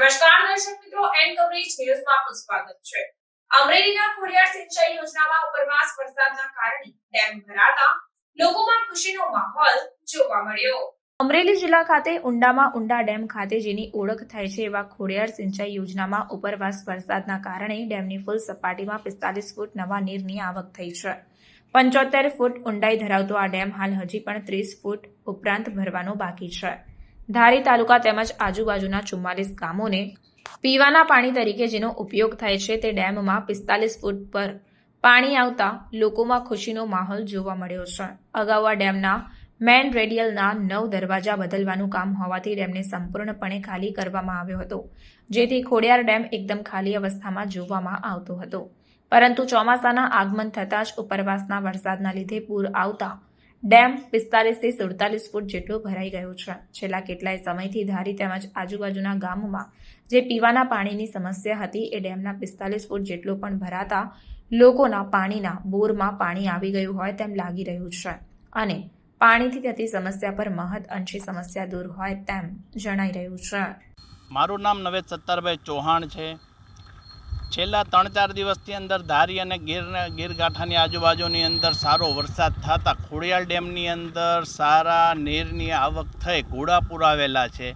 નમસ્કાર દર્શક મિત્રો, એન્ડ કવરેજ ન્યૂઝમાં આપનું સ્વાગત છે। અમરેલીના ખોડિયાર સિંચાઈ યોજનામાં ઉપરવાસ વરસાદના કારણે ડેમ ભરાતા લોકોમાં ખુશીનો માહોલ જોવા મળ્યો। અમરેલી જિલ્લા ખાતે ઊંડામાં ઊંડા ડેમ ખાતે જેની ઓળખ થાય છે એવા ખોડિયાર સિંચાઈ યોજનામાં ઉપરવાસ વરસાદના કારણે ડેમની ફૂલ સપાટીમાં 45 ફૂટ નવા નીરની આવક થઈ છે। 75 ફૂટ ઊંડાઈ ધરાવતો આ ડેમ હાલ હજી પણ 30 ફૂટ ઉપરાંત ભરવાનો બાકી છે। ધારી તાલુકા તેમજ આજુબાજુના 44 ગામોને પીવાના પાણી તરીકે જેનો ઉપયોગ થાય છે તે ડેમમાં 45 ફૂટ પર પાણી આવતા લોકોમાં ખુશીનો માહોલ જોવા મળ્યો છે। અગાઉ આ ડેમના મેન રેડિયલના 9 દરવાજા બદલવાનું કામ હોવાથી ડેમને સંપૂર્ણપણે ખાલી કરવામાં આવ્યો હતો, જેથી ખોડિયાર ડેમ એકદમ ખાલી અવસ્થામાં જોવામાં આવતો હતો। પરંતુ ચોમાસાના આગમન થતાં જ ઉપરવાસના વરસાદના લીધે પૂર આવતા ડેમ 45 થી 47 ફૂટ જેટલો ભરાઈ ગયો છે। છેલ્લા કેટલાય સમયથી ધારી તેમજ આજુબાજુના ગામોમાં જે પીવાના પાણીની સમસ્યા હતી એ ડેમના 45 ફૂટ જેટલો પણ ભરાતા લોકોના પાણીના બોરમાં પાણી આવી ગયું હોય તેમ લાગી રહ્યું છે અને પાણીથી થતી સમસ્યા પર મહદ અંશે સમસ્યા દૂર હોય તેમ જણાઈ રહ્યું છે। મારું નામ નવેદ સત્તરભાઈ ચૌહાણ છે। છેલ્લા 3-4 દિવસથી અંદર ધારી અને ગીરગાંઠાની આજુબાજુની અંદર સારો વરસાદ થતાં ખોડિયાર ડેમની અંદર સારા નીરની આવક થઈ ઘોડાપુર આવેલા છે।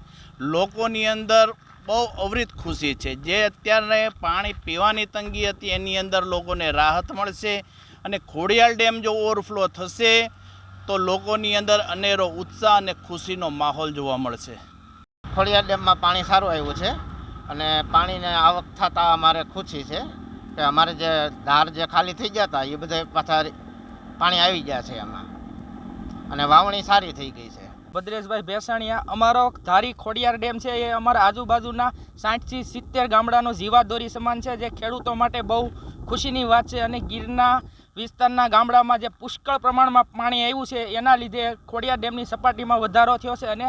લોકોની અંદર બહુ અવિરત ખુશી છે। જે અત્યારે પાણી પીવાની તંગી હતી એની અંદર લોકોને રાહત મળશે અને ખોડિયાર ડેમ જો ઓવરફ્લો થશે તો લોકોની અંદર અનેરો ઉત્સાહ અને ખુશીનો માહોલ જોવા મળશે। ખોડિયાર ડેમમાં પાણી સારું આવ્યું છે અને પાણીને આવક થતાં અમારે ખુશી છે કે અમારે જે ધાર જે ખાલી થઈ ગયા હતા એ બધા પાછા પાણી આવી ગયા છે એમાં અને વાવણી સારી થઈ ગઈ છે। ભદ્રેશભાઈ ભેસાણીયા, અમારો ધારી ખોડિયાર ડેમ છે એ અમારા આજુબાજુના 60 થી 70 ગામડાનો જીવાદોરી સમાન છે, જે ખેડૂતો માટે બહુ ખુશીની વાત છે। અને ગીરના વિસ્તારના ગામડામાં જે પુષ્કળ પ્રમાણમાં પાણી આવ્યું છે એના લીધે ખોડિયાર ડેમની સપાટીમાં વધારો થયો છે અને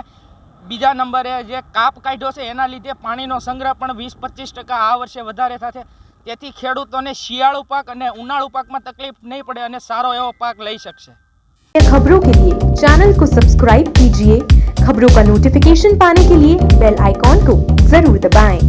બીજા નંબરે જે કાપ કાઢ્યો છે એના લીધે પાણીનો સંગ્રહ પણ 20-25% આ વર્ષે વધારે થશે। તેથી ખેડૂતોને શિયાળુ પાક અને ઉનાળુ પાકમાં તકલીફ નહીં પડે અને સારો એવો પાક લઈ શકશે। खबरों के लिए चैनल को सब्सक्राइब कीजिए। खबरों का नोटिफिकेशन पाने के लिए बेल आइकॉन को जरूर दबाएं।